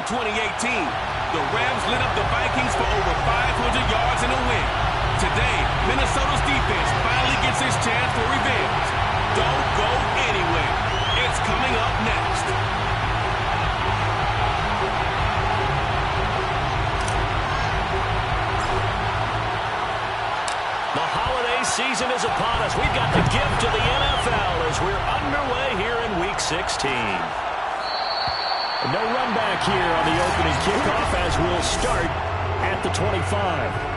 2018. The Rams lit up the Vikings for over 500 yards in a win. Today, Minnesota's defense finally gets its chance for revenge. Don't go anywhere. It's coming up next. The holiday season is upon us. We've got the gift of the NFL as we're underway here in Week 16. No run back here on the opening kickoff as we'll start at the 25.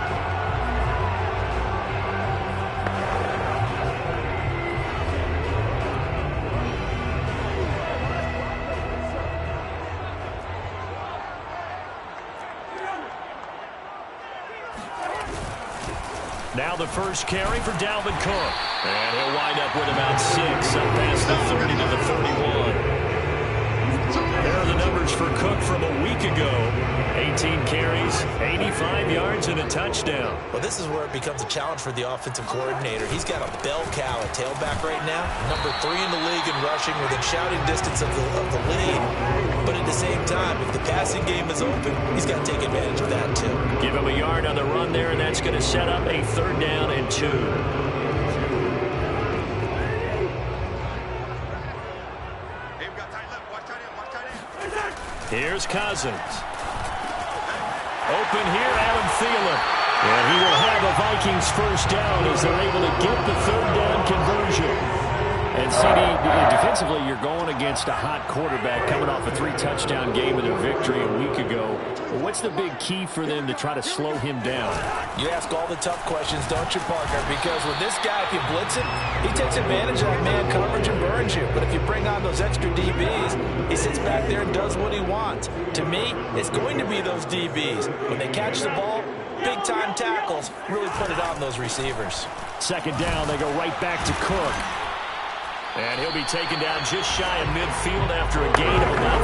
Now the first carry for Dalvin Cook. And he'll wind up with about 6 up past the 30 to the 31. There are the numbers for Cook from a week ago. 18 carries, 85 yards, and a touchdown. Well, this is where it becomes a challenge for the offensive coordinator. He's got a bell cow at tailback right now. Number 3 in the league in rushing within shouting distance of the lead. But at the same time, if the passing game is open, he's got to take advantage of that too. Give him a yard on the run there, and that's going to set up a 3rd down and 2. Here's Cousins. Open here, Adam Thielen. And he will have a Vikings first down as they're able to get the 3rd down conversion. And CD, defensively, you're going against a hot quarterback coming off a 3-touchdown game with their victory a week ago. What's the big key for them to try to slow him down? You ask all the tough questions, don't you, partner? Because with this guy, if you blitz him, he takes advantage of that man coverage and burns you. But if you bring on those extra DBs, he sits back there and does what he wants. To me, it's going to be those DBs. When they catch the ball, big-time tackles really put it on those receivers. 2nd down, they go right back to Cook. And he'll be taken down just shy of midfield after a gain of about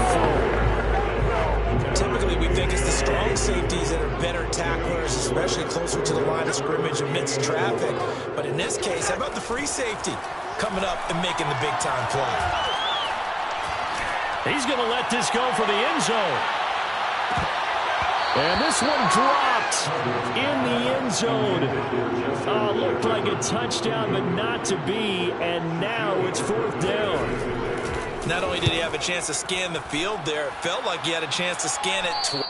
4. Typically, we think it's the strong safeties that are better tacklers, especially closer to the line of scrimmage amidst traffic. But in this case, how about the free safety coming up and making the big-time play? He's going to let this go for the end zone. And this one dropped in the end zone. Looked like a touchdown, but not to be. And now it's 4th down. Not only did he have a chance to scan the field there, it felt like he had a chance to scan it twice.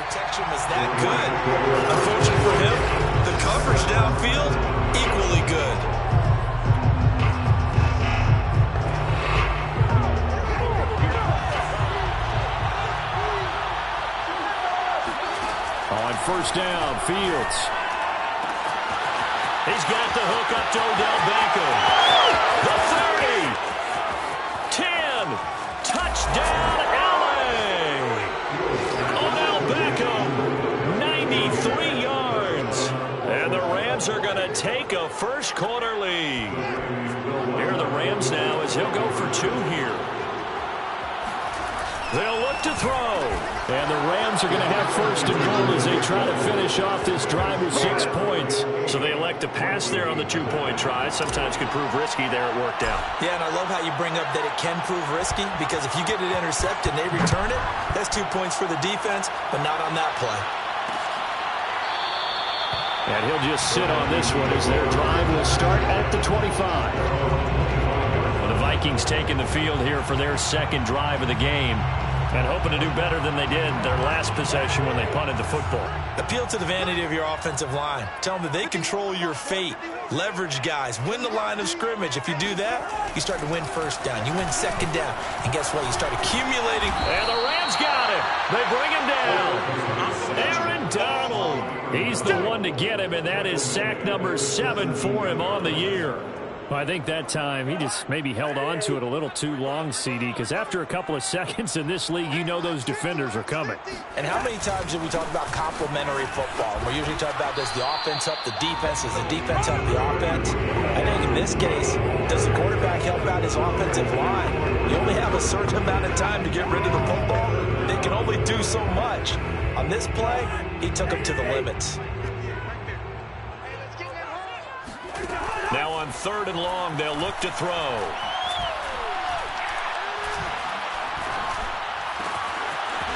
protection was that good. Unfortunately for him, the coverage downfield, equally good. On first down, Fields. He's got the hook up to Odell Beckham. The 30. 10. Touchdown, LA. Odell Beckham, 93 yards. And the Rams are going to take a first quarter lead. Here are the Rams now as he'll go for 2 here. They'll look to throw. And the Rams are going to have first and goal as they try to finish off this drive with 6 points. So they elect to pass there on the 2-point try. Sometimes could prove risky there. It worked out. Yeah, and I love how you bring up that it can prove risky, because if you get it intercepted and they return it, that's 2 points for the defense, but not on that play. And he'll just sit on this one as their drive will start at the 25. Well, the Vikings taking the field here for their second drive of the game, and hoping to do better than they did their last possession when they punted the football. Appeal to the vanity of your offensive line. Tell them that they control your fate. Leverage guys. Win the line of scrimmage. If you do that, you start to win first down. You win second down. And guess what? You start accumulating. And the Rams got him. They bring him down. Aaron Donald. He's the one to get him, and that is sack number 7 for him on the year. Well, I think that time he just maybe held on to it a little too long, CD, because after a couple of seconds in this league, you know those defenders are coming. And how many times do we talk about complementary football? We're usually talking about, does the offense help the defense? Does the defense help the offense? I think in this case, does the quarterback help out his offensive line? You only have a certain amount of time to get rid of the football. They can only do so much. On this play, he took him to the limits. Now on 3rd and long, they'll look to throw.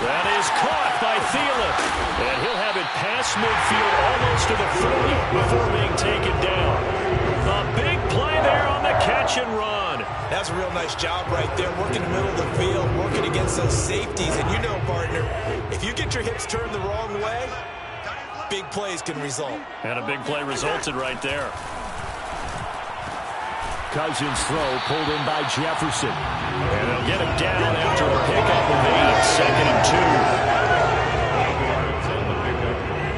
That is caught by Thielen. And he'll have it past midfield almost to the 40 before being taken down. A big play there on the catch and run. That's a real nice job right there, working the middle of the field, working against those safeties. And you know, partner, if you get your hips turned the wrong way, big plays can result. And a big play resulted right there. Cousins throw pulled in by Jefferson. And they'll get him down after a pickup of 8. 2nd and 2.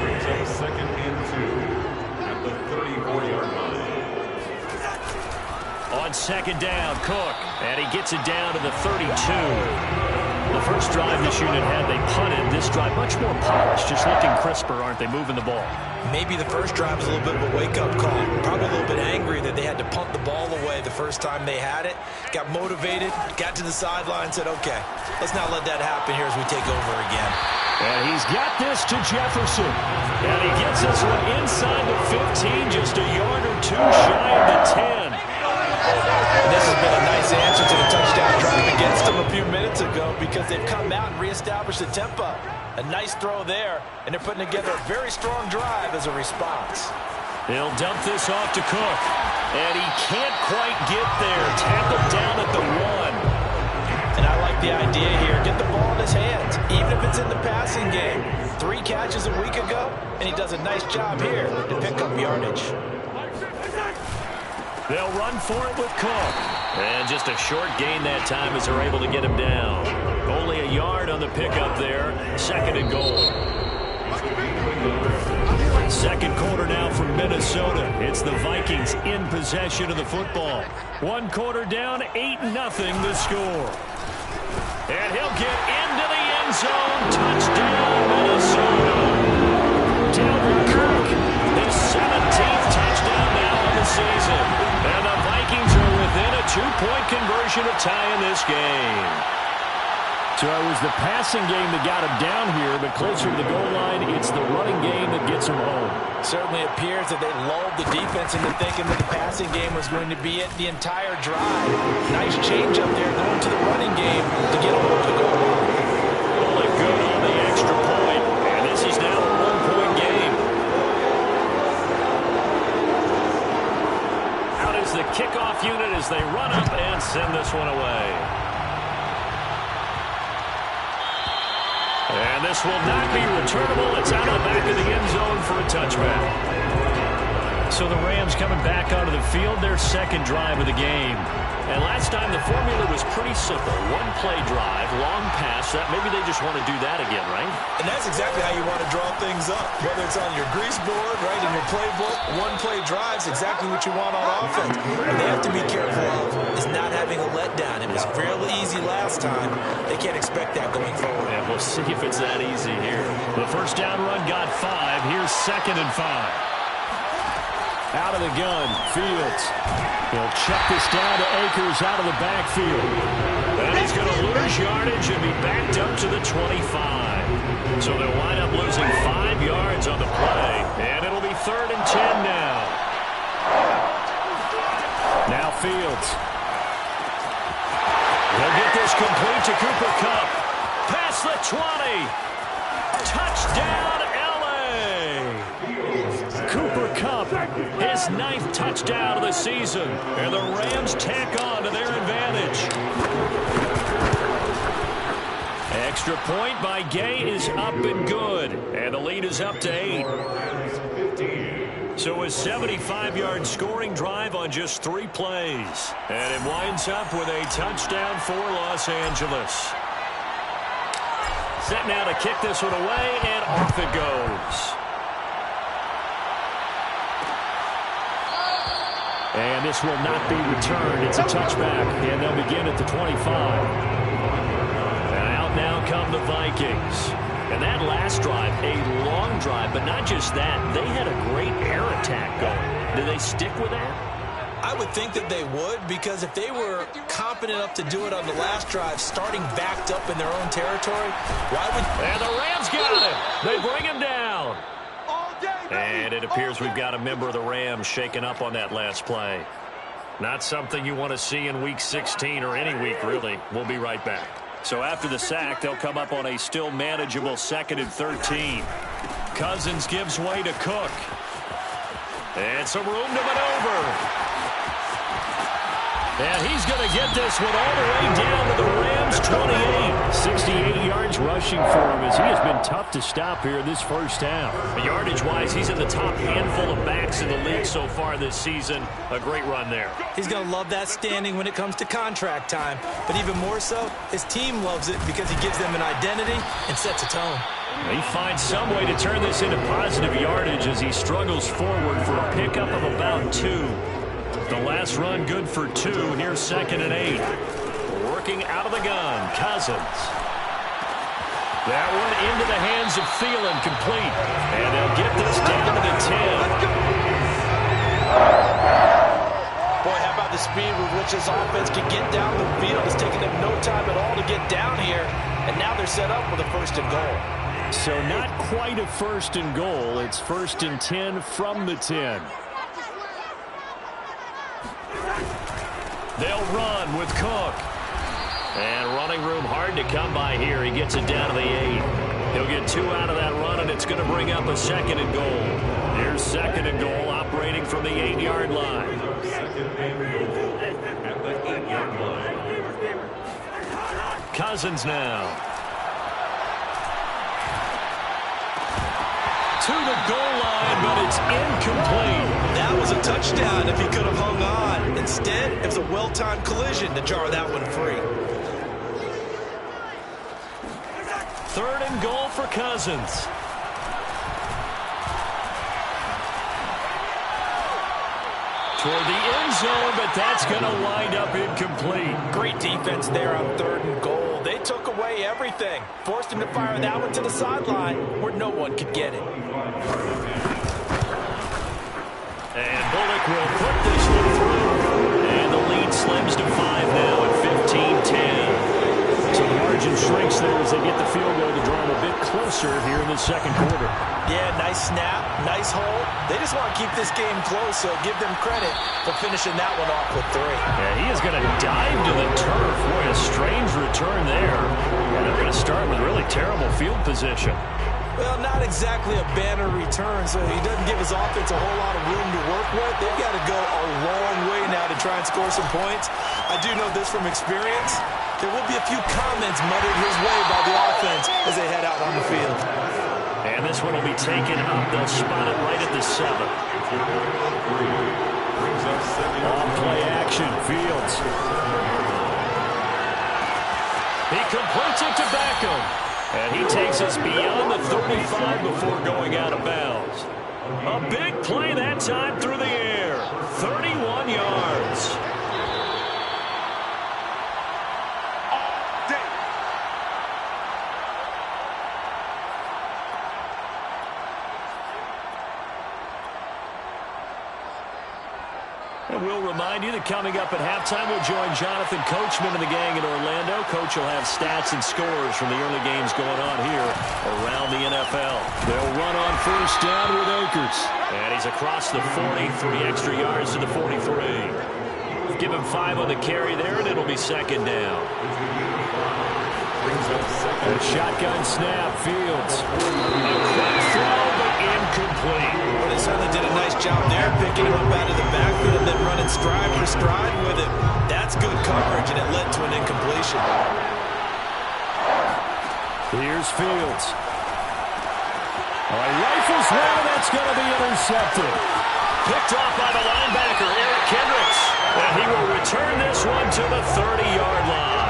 Brings up 2nd and 2 at the 34-yard line. On 2nd down, Cook. And he gets it down to the 32. The first drive this unit had, they punted. This drive, much more polished, just looking crisper, aren't they, moving the ball? Maybe the first drive was a little bit of a wake-up call. Probably a little bit angry that they had to punt the ball away the first time they had it. Got motivated, got to the sideline, said, okay, let's not let that happen here as we take over again. And he's got this to Jefferson. And he gets this one inside the 15, just a yard or 2 shy of the 10. And this has been a nice answer to the touchdown drive against them a few minutes ago, because they've come out and reestablished the tempo. A nice throw there, and they're putting together a very strong drive as a response. He'll dump this off to Cook. And he can't quite get there. Tackled down at the 1. And I like the idea here. Get the ball in his hands, even if it's in the passing game. 3 catches a week ago, and he does a nice job here to pick up yardage. They'll run for it with Cook. And just a short gain that time as they're able to get him down. Only a yard on the pickup there. 2nd and goal. Second quarter now from Minnesota. It's the Vikings in possession of the football. 1 quarter down, 8-0 the score. And he'll get into the end zone. Touchdown, Minnesota. Dalvin Cook, his 17th touchdown now of the season. And the Vikings are within a 2-point conversion of tying this game. So it was the passing game that got him down here, but closer to the goal line, it's the running game that gets him home. Certainly appears that they lulled the defense into thinking that the passing game was going to be it the entire drive. Nice change up there going to the running game to get him over the goal line. Only good on the extra point, and this is now a 1-point game. Out is the kickoff unit as they run up and send this one away. And this will not be returnable. It's out of the back of the end zone for a touchback. So the Rams coming back onto the field, their second drive of the game. And last time the formula was pretty simple. One-play drive, long pass. Maybe they just want to do that again, right? And that's exactly how you want to draw things up. Whether it's on your grease board, right, in your playbook, one-play drive's exactly what you want on offense. What they have to be careful of is not having a letdown. It was fairly easy last time. They can't expect that going forward. And we'll see if it's that easy here. The first down run got 5. Here's 2nd and 5. Out of the gun, Fields. He'll check this down to Akers out of the backfield. And he's going to lose yardage and be backed up to the 25. So they'll wind up losing 5 yards on the play. And it'll be 3rd and 10 now. Now Fields. They'll get this complete to Cooper Kupp. Past the 20. Touchdown, Cooper Kupp, his 9th touchdown of the season, and the Rams tack on to their advantage. Extra point by Gay is up and good, and the lead is up to 8. So a 75-yard scoring drive on just 3 plays, and it winds up with a touchdown for Los Angeles. Set now to kick this one away, and off it goes. And this will not be returned. It's a touchback, and they'll begin at the 25. And out now come the Vikings. And that last drive, a long drive, but not just that. They had a great air attack going. Do they stick with that? I would think that they would, because if they were confident enough to do it on the last drive, starting backed up in their own territory, why would... And the Rams got him. They bring him down. And it appears we've got a member of the Rams shaken up on that last play. Not something you want to see in Week 16 or any week, really. We'll be right back. So after the sack, they'll come up on a still manageable 2nd and 13. Cousins gives way to Cook. And some room to maneuver. And he's going to get this one all the way down to the Rams' 28. 68 yards rushing for him as he has been tough to stop here in this first half. Yardage-wise, he's in the top handful of backs in the league so far this season. A great run there. He's going to love that standing when it comes to contract time. But even more so, his team loves it because he gives them an identity and sets a tone. He finds some way to turn this into positive yardage as he struggles forward for a pickup of about 2. The last run good for 2. Here's 2nd and 8. Working out of the gun, Cousins. That one into the hands of Thielen, complete. And they'll get this down to the 10. Boy, how about the speed with which this offense can get down the field? It's taking them no time at all to get down here. And now they're set up with a 1st and goal. So not quite a 1st and goal. It's 1st and 10 from the 10. They'll run with Cook. And running room hard to come by here. He gets it down to the 8. He'll get 2 out of that run, and it's going to bring up a 2nd and goal. Here's 2nd and goal, operating from the 8-yard line. Cousins now. To the goal line, but it's incomplete. That was a touchdown if he could have hung on. Instead, it was a well-timed collision to jar that one free. 3rd and goal for Cousins. Toward the end zone, but that's going to wind up incomplete. Great defense there on 3rd and goal. They took away everything. Forced him to fire that one to the sideline where no one could get it. And Bullock will put this one through. And the lead slims to 5 now at 15-10. So the margin shrinks there as they get the field goal to draw them a bit closer here in the 2nd quarter. Yeah, nice snap, nice hold. They just want to keep this game close, so give them credit for finishing that one off with 3. Yeah, he is going to dive to the turf. Boy, a strange return there. And they're going to start with really terrible field position. Well, not exactly a banner return, so he doesn't give his offense a whole lot of room to work with. They've got to go a long way now to try and score some points. I do know this from experience. There will be a few comments muttered his way by the offense as they head out on the field. And this one will be taken up. They'll spot it right at the 7. On play action, Fields. He completes it to Beckham. And he takes us beyond the 35 before going out of bounds. A big play that time through the air. 31 yards. And we'll remind you that coming up at halftime, we'll join Jonathan Coachman and the gang in Orlando. Coach will have stats and scores from the early games going on here around the NFL. They'll run on first down with Akers. And he's across the 40, 3 extra yards to the 43. Give him 5 on the carry there, and it'll be second down. And shotgun snap, Fields. A quick throw, but incomplete. Well, they certainly did a nice job there, picking him up out of the backfield and then running stride for stride with it. That's good coverage, and it led to an incompletion. Here's Fields. Rifles one, that's going to be intercepted. Picked off by the linebacker, Eric Kendricks. And he will return this one to the 30-yard line.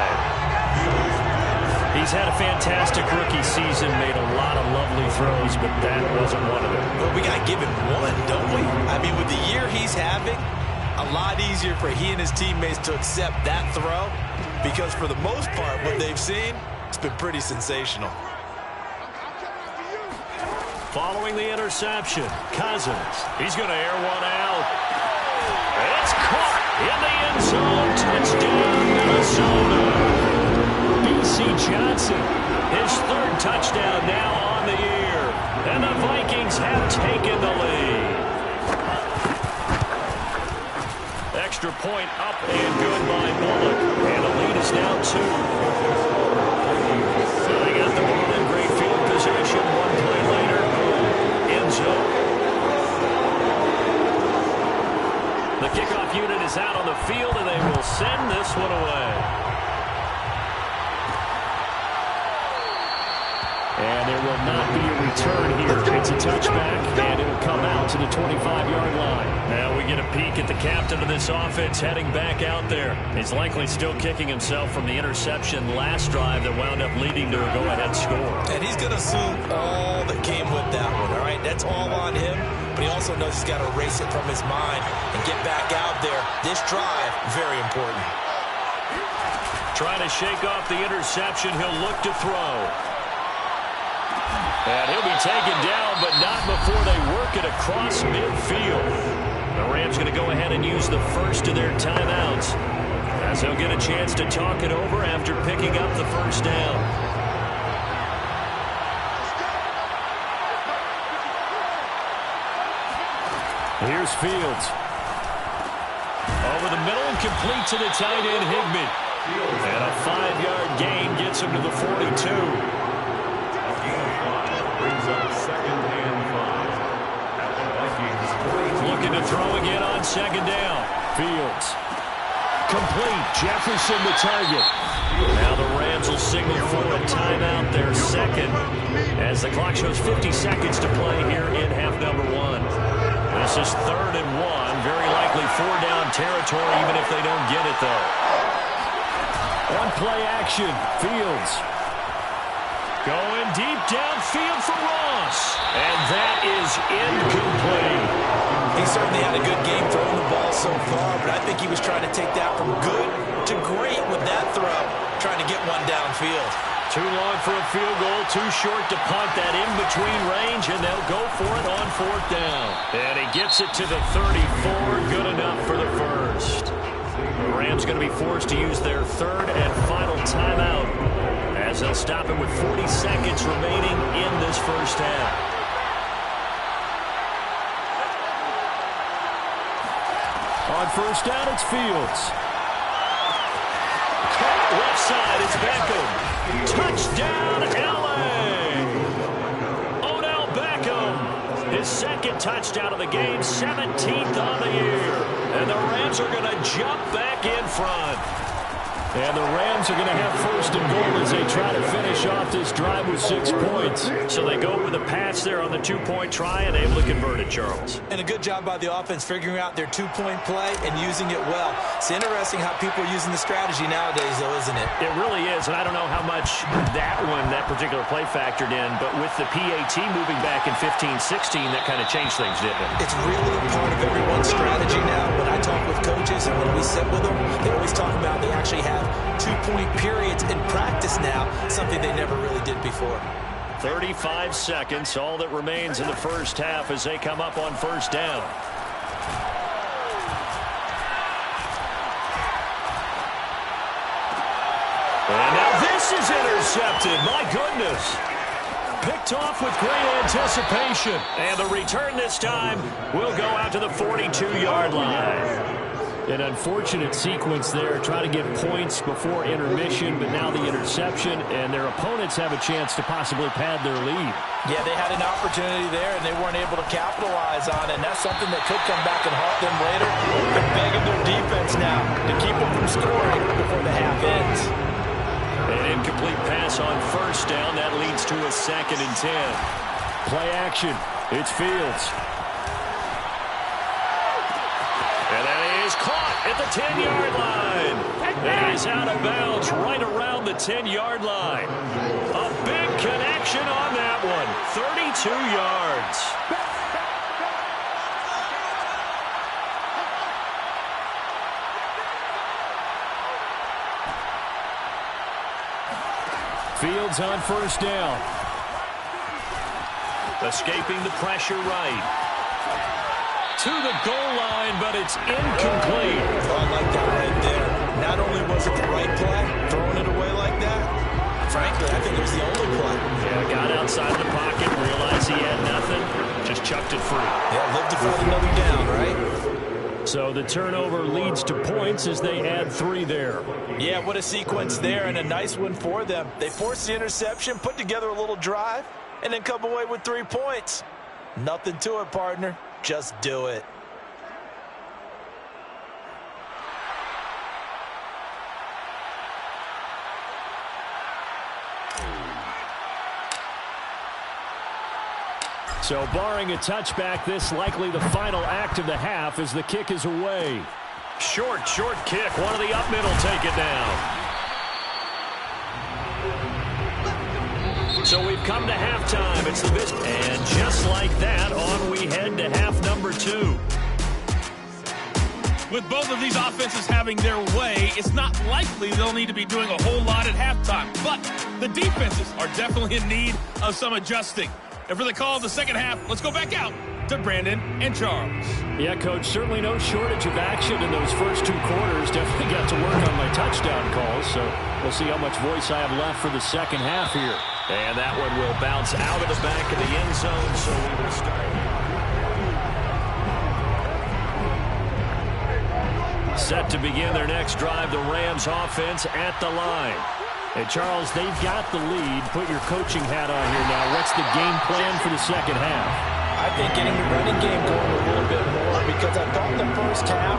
He's had a fantastic rookie season, made a lot of lovely throws, but that wasn't one of them. Well, we got to give him one, don't we? I mean, with the year he's having, a lot easier for he and his teammates to accept that throw because for the most part, what they've seen, it's been pretty sensational. Following the interception, Cousins. He's going to air one out. It's caught in the end zone. Touchdown, Minnesota. B.C. Johnson, his 3rd touchdown now on the year. And the Vikings have taken the lead. Extra point up and good by Nola. And the lead is now 2. So they got the ball in great field position. One play later, end zone. The kickoff unit is out on the field, and they will send this one away. And there will not be a return here. It's a touchback, and it'll come out to the 25-yard line. Now we get a peek at the captain of this offense heading back out there. He's likely still kicking himself from the interception last drive that wound up leading to a go-ahead score. And he's going to assume all that came with that one, all right? That's all on him, but he also knows he's got to erase it from his mind and get back out there. This drive, very important. Trying to shake off the interception. He'll look to throw. And he'll be taken down, but not before they work it across midfield. The Rams going to go ahead and use the first of their timeouts, as they'll get a chance to talk it over after picking up the first down. Here's Fields. Over the middle and complete to the tight end, Higbee. And a 5-yard gain gets him to the 42. Brings up 2nd and 5. At the Vikings. Looking to throw again on 2nd down. Fields. Complete. Jefferson the target. Now the Rams will signal for a timeout, their 2nd, as the clock shows 50 seconds to play here in half number 1. This is 3rd and 1. Very likely 4-down territory, even if they don't get it, though. On play action, Fields. Going deep downfield for Ross. And that is incomplete. He certainly had a good game throwing the ball so far, but I think he was trying to take that from good to great with that throw, trying to get one downfield. Too long for a field goal, too short to punt. That in-between range, and they'll go for it on 4th down. And he gets it to the 34, good enough for the first. The Rams going to be forced to use their 3rd and final timeout, as they'll stop it with 40 seconds remaining in this first half. On first down, it's Fields. Left side, it's Beckham. Touchdown, L.A. second touchdown of the game, 17th on the year. And the Rams are going to jump back in front. And the Rams are going to have first and goal as they try to finish off this drive with 6 points. So they go with a pass there on the two-point try and able to convert it, Charles. And a good job by the offense figuring out their two-point play and using it well. It's interesting how people are using the strategy nowadays, though, isn't it? It really is, and I don't know how much that particular play factored in, but with the PAT moving back in 15-16, that kind of changed things, didn't it? It's really a part of everyone's strategy now. When I talk with coaches and when we sit with them, they always talk about they actually have two-point periods in practice now, something they never really did before. 35 seconds, all that remains in the first half as they come up on first down. And now this is intercepted. My goodness. Picked off with great anticipation. And the return this time will go out to the 42-yard line. An unfortunate sequence there, trying to get points before intermission, but now the interception, and their opponents have a chance to possibly pad their lead. Yeah, they had an opportunity there, and they weren't able to capitalize on it, and that's something that could come back and haunt them later. They're begging their defense now to keep them from scoring before the half ends. An incomplete pass on first down. That leads to a 2nd and 10. Play action. It's Fields. And that is caught at the 10-yard line. And he's out of bounds right around the 10-yard line. A big connection on that one. 32 yards. Fields on first down. Escaping the pressure right. To the goal line, but it's incomplete. Oh, I like that right there. Not only was it the right play, throwing it away like that, frankly, I think it was the only play. Yeah, got outside the pocket, realized he had nothing, just chucked it free. Yeah, lived to fight another down, right? So the turnover leads to points as they add 3 there. Yeah, what a sequence there, and a nice one for them. They forced the interception, put together a little drive, and then come away with 3 points. Nothing to it, partner. Just do it. So barring a touchback, this likely the final act of the half as the kick is away. Short kick. One of the up middle take it down. So we've come to halftime. It's the best. And just like that, on we head to half number 2. With both of these offenses having their way, it's not likely they'll need to be doing a whole lot at halftime. But the defenses are definitely in need of some adjusting. And for the call of the second half, let's go back out to Brandon and Charles. Yeah, Coach, certainly no shortage of action in those first 2 quarters. Definitely got to work on my touchdown calls, so we'll see how much voice I have left for the second half here. And that one will bounce out of the back of the end zone, so we will start. Set to begin their next drive, the Rams offense at the line. Hey, Charles, they've got the lead. Put your coaching hat on here now. What's the game plan for the second half? I think getting the running game going a little bit more, because I thought in the first half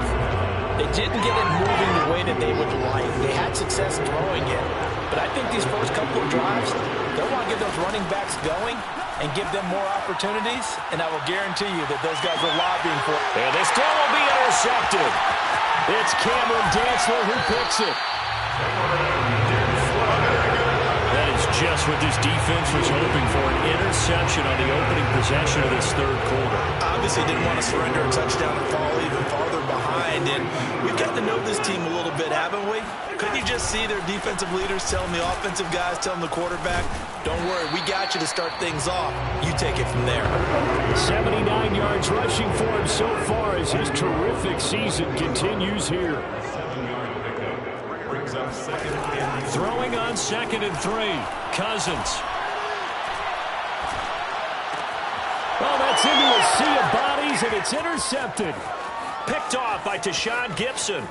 they didn't get it moving the way that they would like. They had success throwing it. But I think these first couple of drives, they'll want to get those running backs going and give them more opportunities, and I will guarantee you that those guys are lobbying for it. And this still will be intercepted. It's Cameron Dantzler who picks it. That is just what this defense was hoping for, an interception on the opening possession of this third quarter. Obviously didn't want to surrender a touchdown and fall even farther behind, and we've got to know this team a little bit, haven't we? Couldn't you just see their defensive leaders telling the offensive guys, telling the quarterback, don't worry, we got you to start things off. You take it from there. 79 yards rushing for him so far as his terrific season continues here. Throwing on 2nd and 3. Cousins. Oh, that's into a sea of bodies, and it's intercepted. Picked off by Tashawn Gibson.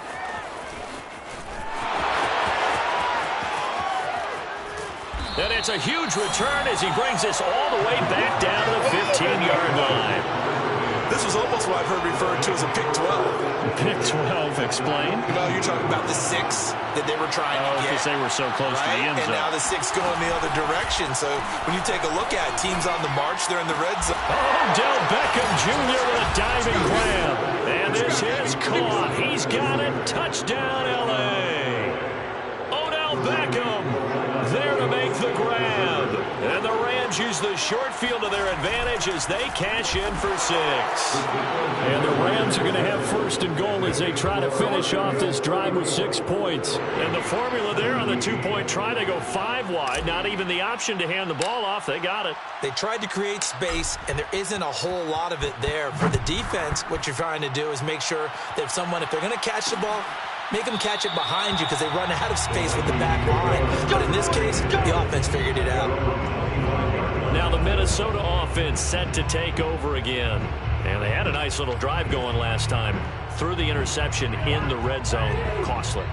And it's a huge return as he brings us all the way back down to the 15-yard line. This was almost what I've heard referred to as a pick 12. Pick 12, explain. You know, you're talking about the 6 that they were trying to get. Because they were so close to the end zone. And now the 6 going the other direction. So when you take a look at teams on the march, they're in the red zone. Odell Beckham Jr. with a diving grab. And this is caught. He's got it. Touchdown, L.A. Odell Beckham there to make the grab. And the Rams use the short field to their advantage as they cash in for 6. And the Rams are going to have first and goal as they try to finish off this drive with 6 points. And the formula there on the 2-point try, they go 5 wide. Not even the option to hand the ball off. They got it. They tried to create space, and there isn't a whole lot of it there. For the defense, what you're trying to do is make sure that if they're going to catch the ball, make them catch it behind you because they run out of space with the back line. But in this case, the offense figured it out. Now the Minnesota offense set to take over again. And they had a nice little drive going last time. Threw the interception in the red zone. Costly.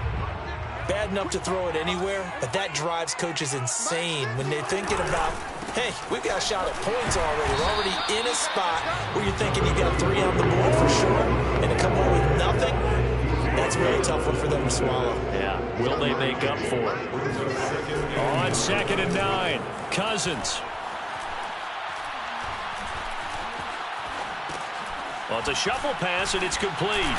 Bad enough to throw it anywhere, but that drives coaches insane when they're thinking about, hey, we've got a shot at points already. We're already in a spot where you're thinking you got 3 on the board for sure, and to come away with nothing, that's a really tough one for them to swallow. Yeah, will they make up for it? On 2nd and 9, Cousins. Well, it's a shuffle pass, and it's complete.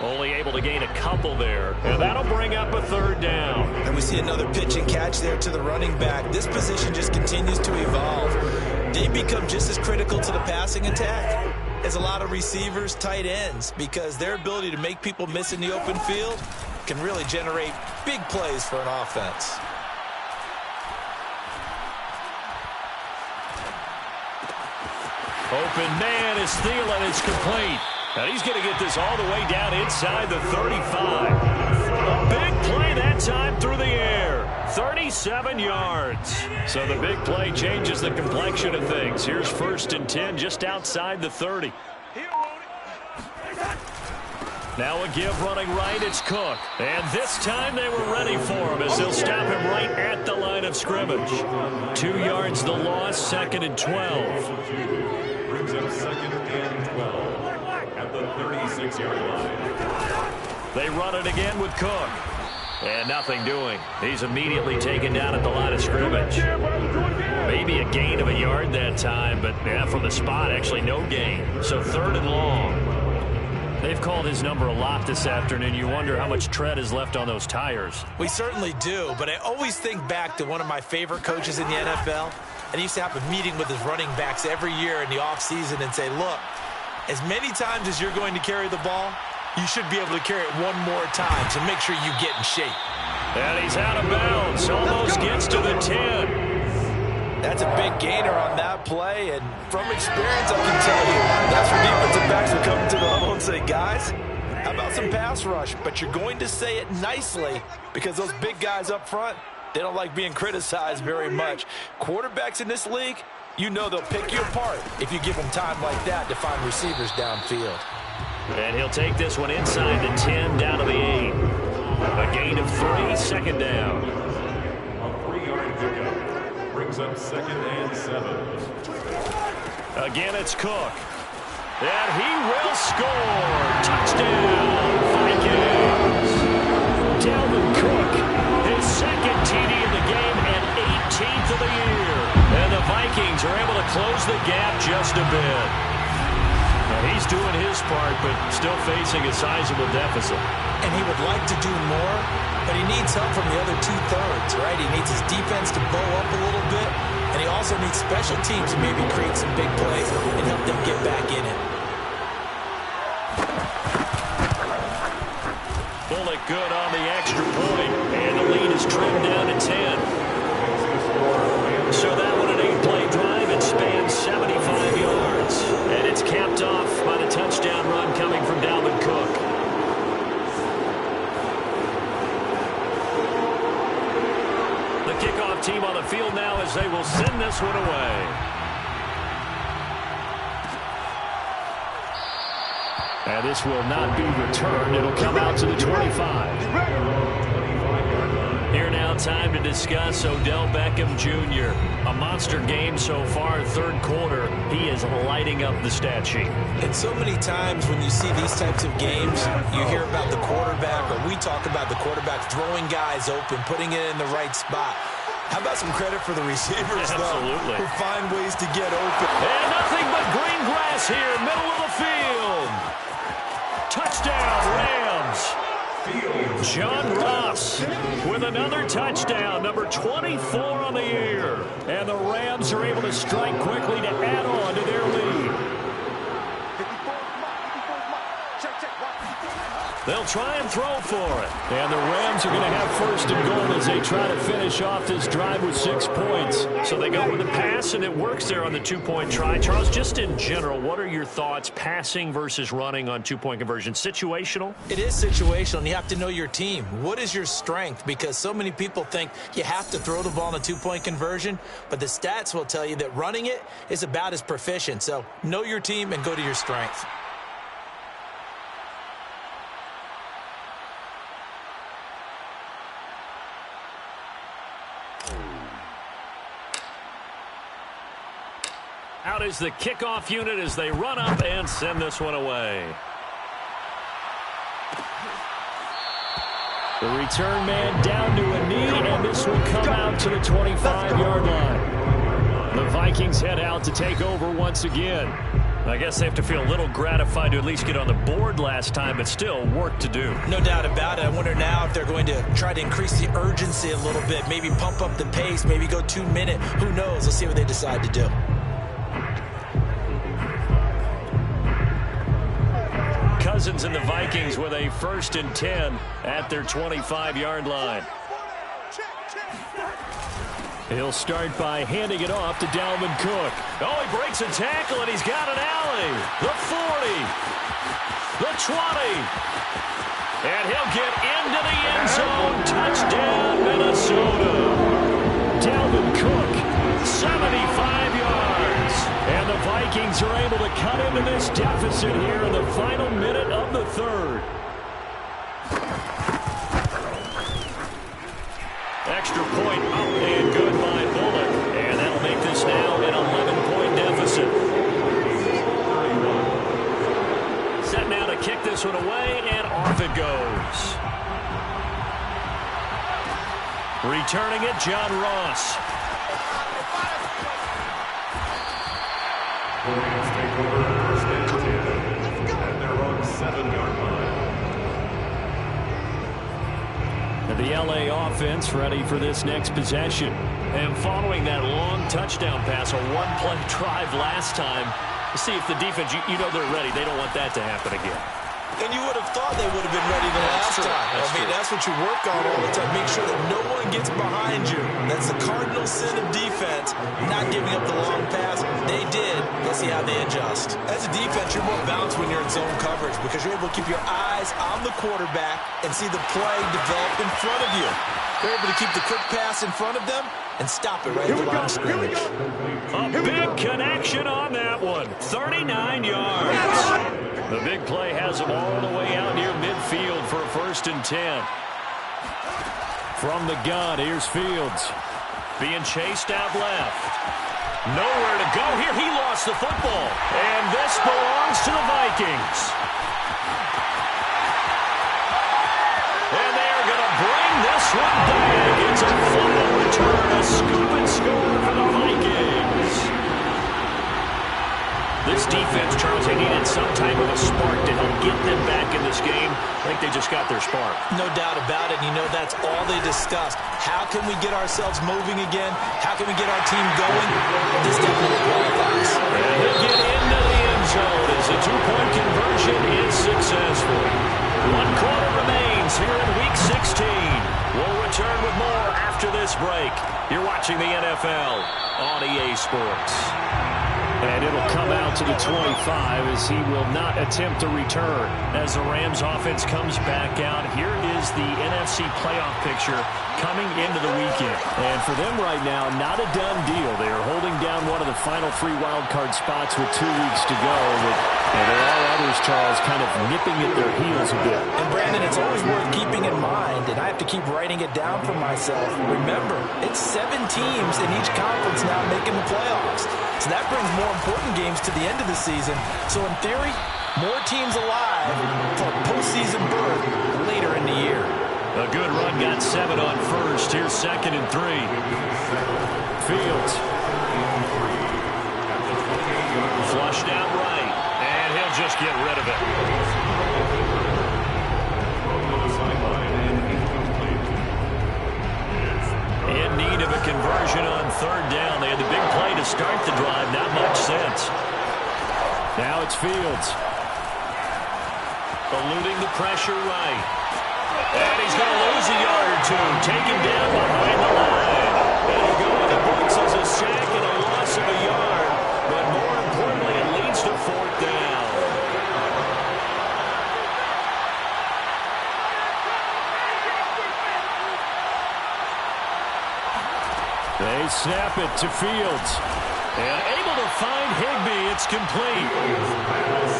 Only able to gain a couple there, and that'll bring up a 3rd down. And we see another pitch and catch there to the running back. This position just continues to evolve. They become just as critical to the passing attack as a lot of receivers, tight ends, because their ability to make people miss in the open field can really generate big plays for an offense. Open man is Thielen. It's complete. Now he's going to get this all the way down inside the 35. A big play that time through the air. 37 yards. So the big play changes the complexion of things. Here's 1st and 10 just outside the 30. Now a give running right. It's Cook. And this time they were ready for him as they'll stop him right at the line of scrimmage. 2 yards the loss, 2nd and 12. Brings up 2nd and 12 at the 36-yard line. They run it again with Cook. And nothing doing. He's immediately taken down at the line of scrimmage. Maybe a gain of a yard that time, but yeah, from the spot, actually no gain. So 3rd and long. They've called his number a lot this afternoon. You wonder how much tread is left on those tires. We certainly do, but I always think back to one of my favorite coaches in the NFL. And he used to have a meeting with his running backs every year in the offseason and say, look, as many times as you're going to carry the ball, you should be able to carry it one more time to make sure you get in shape. And he's out of bounds. Almost gets to the 10. That's a big gainer on that play, and from experience, I can tell you, that's where defensive backs will come to the huddle and say, guys, how about some pass rush? But you're going to say it nicely because those big guys up front, they don't like being criticized very much. Quarterbacks in this league, you know they'll pick you apart if you give them time like that to find receivers downfield. And he'll take this one inside the 10 down to the 8. A gain of 3, 2nd down. A 3-yard pickup brings up 2nd and 7. Again, it's Cook. And he will score. Touchdown, Vikings. Dalvin Cook, his 2nd TD of the game and 18th of the year. And the Vikings are able to close the gap just a bit. Now, he's doing his part, but still facing a sizable deficit. And he would like to do more, but he needs help from the other 2/3, right? He needs his defense to bow up a little bit, and he also needs special teams to maybe create some big plays and help them get back in it. Bullock good on the extra point, and the lead is trimmed down to 10. So that one an 8-play drive. It spans 75 yards, and it's capped off by the touchdown run coming from Dalvin Cook. The kickoff team on the field now as they will send this one away. And this will not be returned. It'll come out to the 25. Here now now time to discuss Odell Beckham Jr. A monster game so far, third quarter. He is lighting up the stat sheet. And so many times when you see these types of games, you hear about the quarterback, or we talk about the quarterback throwing guys open, putting it in the right spot. How about some credit for the receivers, though, who find ways to get open. And nothing but green grass here, middle of the field. Touchdown, Rams. John Ross with another touchdown, number 24 on the year. And the Rams are able to strike quickly to add on to their lead. They'll try and throw for it. And the Rams are going to have first and goal as they try to finish off this drive with 6 points. So they go with a pass, and it works there on the two-point try. Charles, just in general, what are your thoughts passing versus running on two-point conversion? Situational? It is situational, and you have to know your team. What is your strength? Because so many people think you have to throw the ball in a two-point conversion, but the stats will tell you that running it is about as proficient. So know your team and go to your strength. Out is the kickoff unit as they run up and send this one away. The return man down to a knee, and this will come out to the 25-yard line. The Vikings head out to take over once again. I guess they have to feel a little gratified to at least get on the board last time, but still work to do. No doubt about it. I wonder now if they're going to try to increase the urgency a little bit, maybe pump up the pace, maybe go 2 minute. Who knows? Let's see what they decide to do. Cousins and the Vikings with a 1st and 10 at their 25-yard line. He'll start by handing it off to Dalvin Cook. Oh, he breaks a tackle, and he's got an alley. The 40. The 20. And he'll get into the end zone. Touchdown, Minnesota. Dalvin Cook, 75 yards. And the Vikings are able to cut into this deficit here in the final minute of the third. Extra point up and good by Bullock. And that'll make this now an 11-point deficit. Set now to kick this one away, and off it goes. Returning it, John Ross. The Rams take over 1st and 10 at their own 7-yard line. And the LA offense ready for this next possession. And following that long touchdown pass, a one-play drive last time, to see if the defense, you know they're ready. They don't want that to happen again. And you would have thought they would have been ready the last time. That's what you work on all the time. Make sure that no one gets behind you. That's the cardinal sin of defense, not giving up the long pass. They did. Let's see how they adjust. As a defense, you're more balanced when you're in zone coverage because you're able to keep your eyes on the quarterback and see the play develop in front of you. They're able to keep the quick pass in front of them and stop it right at the line of scrimmage. A big connection on that one. 39 yards. The big play has them all the way out near midfield for a 1st and 10. From the gun, here's Fields. Being chased out left. Nowhere to go here. He lost the football. And this belongs to the Vikings. And they are going to bring this one back. It's a fumble return, a scoop and score for the Vikings. This defense, Charles, they needed some type of a spark to help get them back in this game. I think they just got their spark. No doubt about it. You know, that's all they discussed. How can we get ourselves moving again? How can we get our team going? This definitely qualifies. And he'll get into the end zone as the two-point conversion is successful. 1 quarter remains here in Week 16. We'll return with more after this break. You're watching the NFL on EA Sports. And it'll come out to the 25 as he will not attempt to return. As the Rams offense comes back out, here is the NFC playoff picture coming into the weekend. And for them right now, not a done deal. They are holding down one of the final 3 wildcard spots with 2 weeks to go. But there are others, Charles, kind of nipping at their heels a bit. And Brandon, it's always worth keeping in mind, and I have to keep writing it down for myself. Remember, it's 7 teams in each conference now making the playoffs. So that brings more important games to the end of the season. So in theory, more teams alive for postseason berth later in the year. A good run, got 7 on first. Here's 2nd and 3. Fields. Flushed out right, and he'll just get rid of it. In need of a conversion on 3rd down. They had the big play to start the drive. Not much sense. Now it's Fields. Eluding the pressure right. And he's going to lose a yard or 2. Taken down behind the line. And he'll go in the books as a sack and a loss of a yard. But more importantly, it leads to 4th down. They snap it to Fields. And able to find Higbee. It's complete.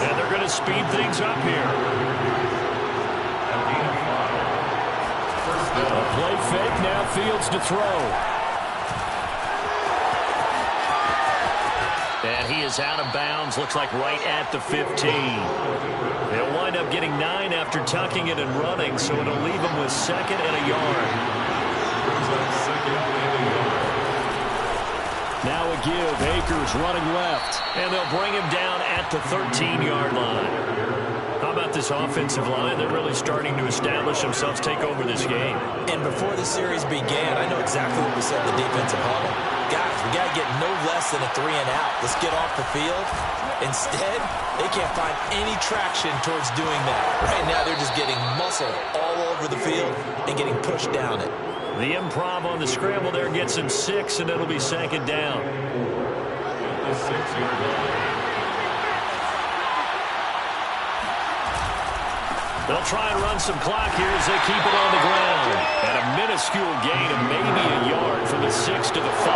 And they're going to speed things up here. A play fake, now Fields to throw. And he is out of bounds, looks like right at the 15. They'll wind up getting 9 after tucking it and running, so it'll leave him with 2nd and a yard. Now a give, Akers running left, and they'll bring him down at the 13-yard line. How about this offensive line? They're really starting to establish themselves, take over this game. And before the series began, I know exactly what we said in the defensive huddle. Guys, we got to get no less than a 3-and-out. Let's get off the field. Instead, they can't find any traction towards doing that. Right now, they're just getting muscle all over the field and getting pushed down it. The improv on the scramble there gets him 6, and it'll be 2nd down. They'll try and run some clock here as they keep it on the ground. And a minuscule gain of maybe a yard from the 6 to the 5.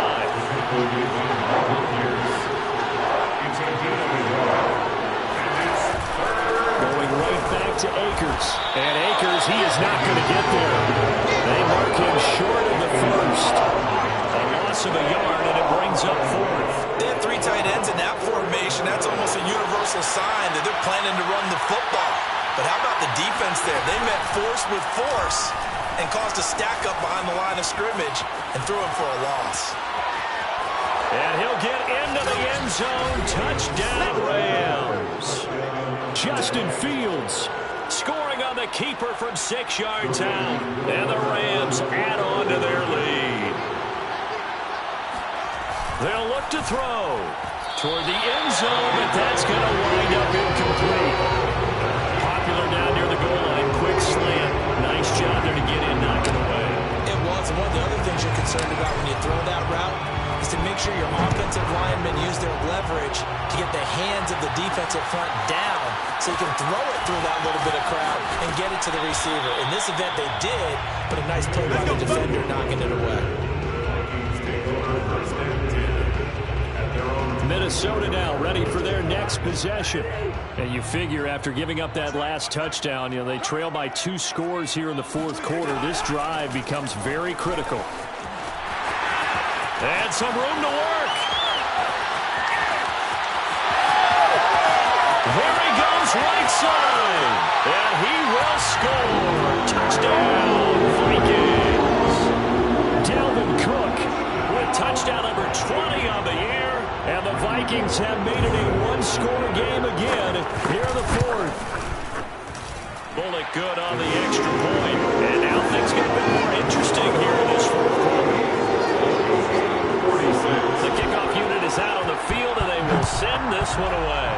Going right back to Akers. And Akers, he is not going to get there. They mark him short of the first. A loss of a yard, and it brings up 4th. They have 3 tight ends in that formation. That's almost a universal sign that they're planning to run the football. But how about the defense there? They met force with force and caused a stack up behind the line of scrimmage and threw him for a loss. And he'll get into the end zone. Touchdown, Rams. Justin Fields scoring on the keeper from 6 yards out. And the Rams add on to their lead. They'll look to throw toward the end zone, but that's going to wind up incomplete. Down near the goal line, quick slant. Nice job there to get in, knock it away. It was. And one of the other things you're concerned about when you throw that route is to make sure your offensive linemen use their leverage to get the hands of the defensive front down so you can throw it through that little bit of crowd and get it to the receiver. In this event, they did, but a nice play by the defender knocking it away. Minnesota now ready for their next possession. And you figure after giving up that last touchdown, they trail by 2 scores here in the 4th quarter. This drive becomes very critical. And some room to work. There he goes right side. And he will score. Touchdown, Vikings. Dalvin Cook with touchdown number 20 on the year. And the Vikings have made it a 1-score game again here in the 4th. Bullock good on the extra point. And now things get a bit more interesting here in this 4th quarter. The kickoff unit is out on the field, and they will send this one away.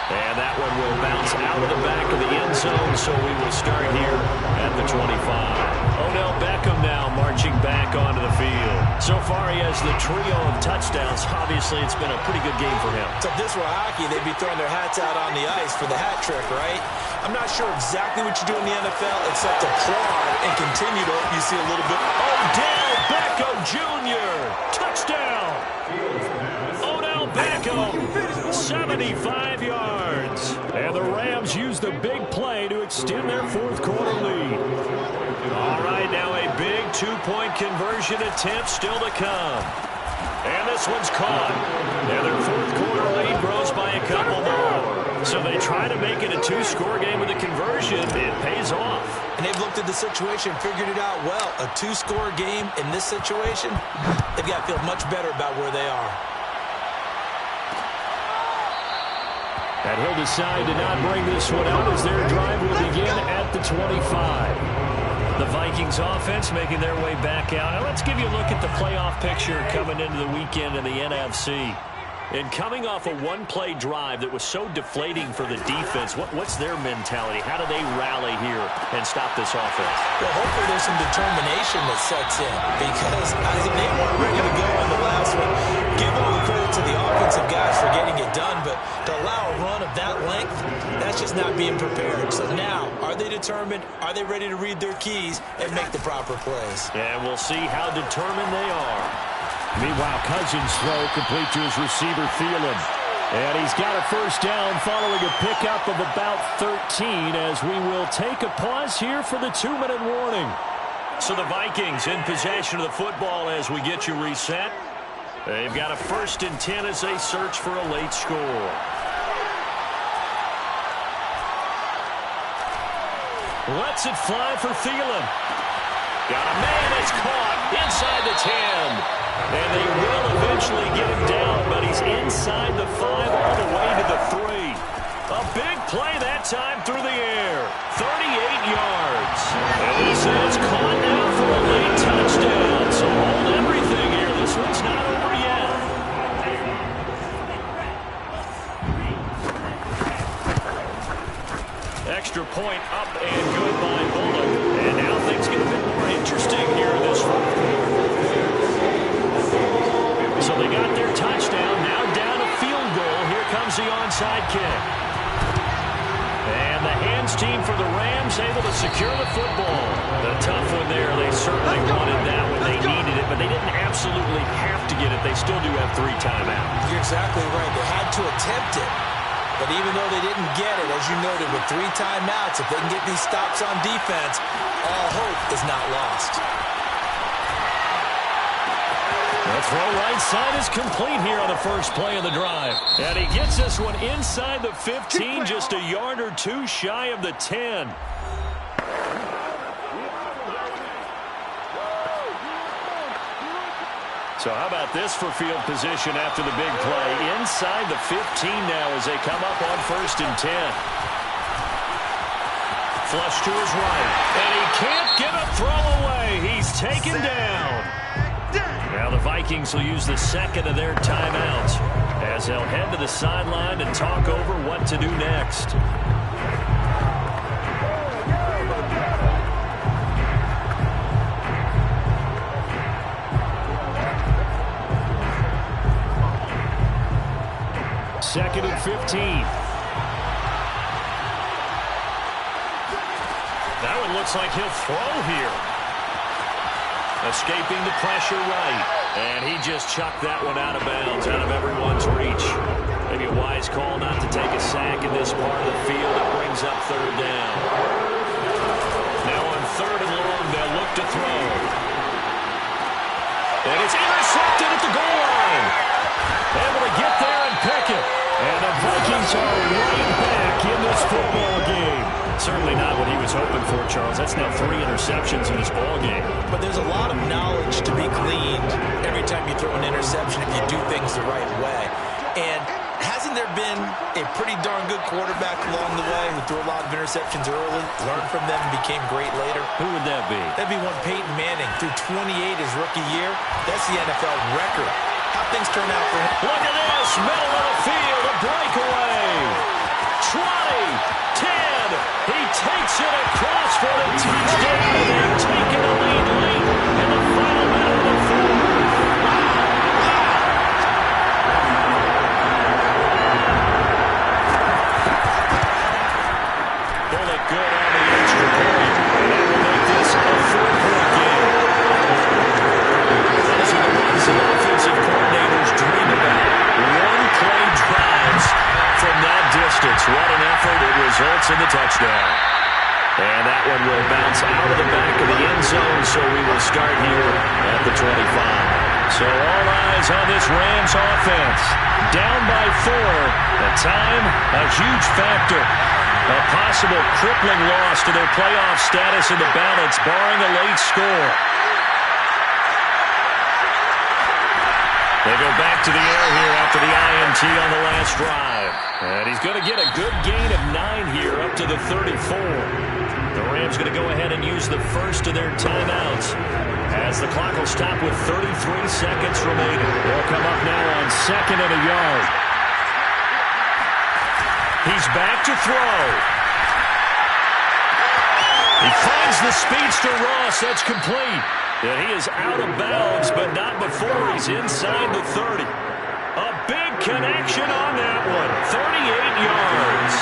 And that one will bounce out of the back of the end zone, so we will start here at the 25. Odell Beckham now marching back onto the field. So far, he has the trio of touchdowns. Obviously, it's been a pretty good game for him. So if this were hockey, they'd be throwing their hats out on the ice for the hat trick, right? I'm not sure exactly what you do in the NFL, except applaud and continue to hope you see a little bit. Odell Beckham Jr. Touchdown. Odell back home. 75 yards. And the Rams use the big play to extend their fourth quarter lead. All right, now a big two-point conversion attempt still to come. And this one's caught. And their fourth quarter lead grows by a couple more. So they try to make it a two-score game with a conversion. It pays off. And they've looked at the situation, figured it out well. A two-score game in this situation, they've got to feel much better about where they are. And he'll decide to not bring this one out as their drive will begin at the 25. The Vikings offense making their way back out. Now let's give you a look at the playoff picture coming into the weekend in the NFC. And coming off a one-play drive that was so deflating for the defense, what's their mentality? How do they rally here and stop this offense? Well, hopefully there's some determination that sets in because they weren't ready to go on the last one. Give all the credit to the offensive guys for getting it done, but to allow a run of that length, that's just not being prepared. So now, are they determined? Are they ready to read their keys and make the proper plays? And we'll see how determined they are. Meanwhile, Cousins' throw complete to his receiver, Thielen. And he's got a first down following a pickup of about 13 as we will take a pause here for the 2-minute warning. So the Vikings in possession of the football as we get you reset. They've got a 1st and 10 as they search for a late score. Lets it fly for Thielen. Got a man that's caught inside the 10. And they will eventually get him down, but he's inside the 5 all the way to the 3. A big play that time through the air. 38 yards. And this is caught now for a late touchdown. So hold everything here. This one's not over yet. Extra point up and good by Nola. And now things get a bit more interesting here in this fourth quarter. So they got their touchdown. Now down a field goal. Here comes the onside kick. And the hands team for the Rams able to secure the football. The tough one there. They certainly wanted that when they needed it, but they didn't absolutely have to get it. They still do have 3 timeouts. You're exactly right. They had to attempt it. But even though they didn't get it, as you noted, with 3 timeouts, if they can get these stops on defense, all hope is not lost. The throw right side is complete here on the first play of the drive. And he gets this one inside the 15, just a yard or 2 shy of the 10. So how about this for field position after the big play? Inside the 15 now as they come up on 1st and 10. Flush to his right. And he can't get a throw away. He's taken down. Now the Vikings will use the second of their timeouts as they'll head to the sideline and talk over what to do next. Second and 15. That one looks like he'll throw here. Escaping the pressure right. And he just chucked that one out of bounds, out of everyone's reach. Maybe a wise call not to take a sack in this part of the field. It brings up 3rd down. Now on 3rd and long, they'll look to throw. And it's intercepted at the goal line. Able to get there and pick it. And the Vikings are right back in this football game. Certainly not what he was hoping for, Charles. That's now 3 interceptions in this ball game. But there's a lot of knowledge to be gleaned every time you throw an interception if you do things the right way. And hasn't there been a pretty darn good quarterback along the way who threw a lot of interceptions early, learned from them, and became great later? Who would that be? That'd be one Peyton Manning. Threw 28 his rookie year. That's the NFL record. How things turn out for him. Look at this. Middle of the field. A breakaway. 20, 10. He takes it across for the touchdown. They're taking a lead late in the final minute of the fourth. Pull it good on the extra point. And that will make this a 4-point game. Those are the ones the offensive coordinators dream about. One Watson the touchdown. And that one will bounce out of the back of the end zone, so we will start here at the 25. So all eyes on this Rams offense. Down by 4. The time, a huge factor. A possible crippling loss to their playoff status in the balance, barring a late score. They go back to the air here after the INT on the last drive. And he's going to get a good gain of 9 here up to the 34. The Rams going to go ahead and use the first of their timeouts as the clock will stop with 33 seconds remaining. They'll come up now on 2nd and a yard. He's back to throw. He finds the speedster Ross. That's complete. And he is out of bounds, but not before he's inside the 30. A big connection on that one. 38 yards.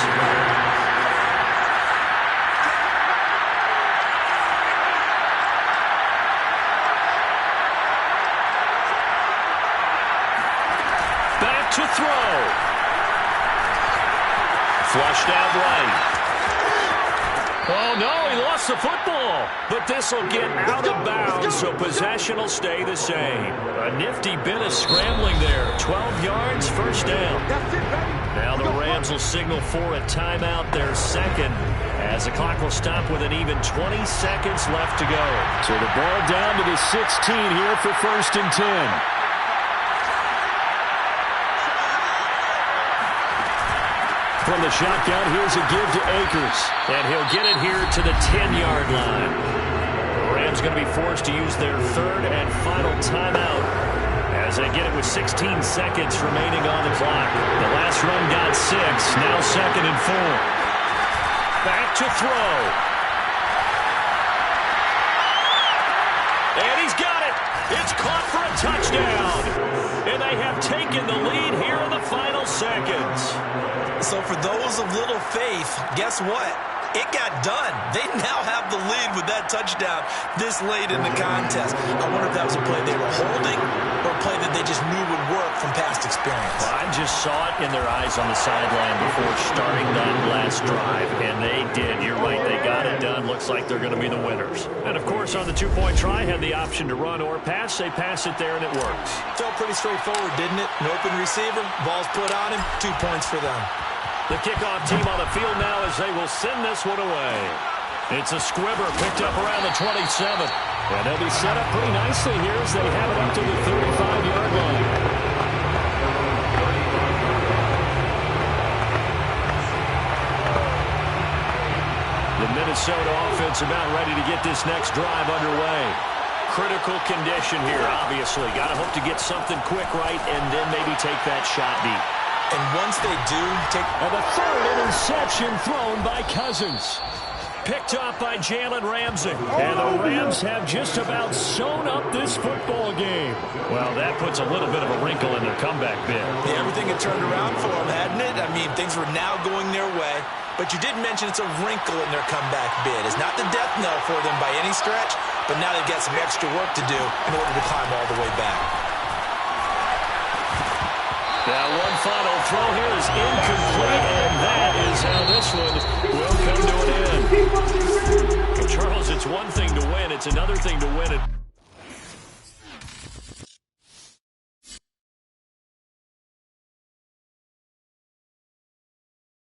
Back to throw. Flushed out right. Oh, no, he lost the football. But this will get out of bounds, so possession will stay the same. A nifty bit of scrambling there. 12 yards, first down. Now the Rams will signal for a timeout, their second, as the clock will stop with an even 20 seconds left to go. So the ball down to the 16 here for 1st and 10. From the shotgun, here's a give to Akers. And he'll get it here to the 10-yard line. The Rams going to be forced to use their 3rd and final timeout as they get it with 16 seconds remaining on the clock. The last run got 6, now 2nd and 4. Back to throw. And he's got it. It's caught for a touchdown. And they have taken the lead here in the final seconds. So for those of little faith, guess what? It got done. They now have the lead with that touchdown this late in the contest. I wonder if that was a play they were holding or a play that they just knew would work from past experience. Well, I just saw it in their eyes on the sideline before starting that last drive, and they did. You're right. They got it done. Looks like they're going to be the winners. And, of course, on the 2-point try, had the option to run or pass. They pass it there, and it works. Felt pretty straightforward, didn't it? An open receiver, ball's put on him, 2 points for them. The kickoff team on the field now as they will send this one away. It's a squibber picked up around the 27. And they'll be set up pretty nicely here as they have it up to the 35-yard line. The Minnesota offense about ready to get this next drive underway. Critical condition here, obviously. Got to hope to get something quick right and then maybe take that shot deep. And once they do, And the 3rd interception thrown by Cousins. Picked off by Jalen Ramsey. And the Rams have just about sewn up this football game. Well, that puts a little bit of a wrinkle in their comeback bid. Yeah, everything had turned around for them, hadn't it? I mean, things were now going their way. But you did mention it's a wrinkle in their comeback bid. It's not the death knell for them by any stretch, but now they've got some extra work to do in order to climb all the way back. Now one final throw here is incomplete, and that is how this one will come to an end. Well, Charles, it's one thing to win. It's another thing to win it.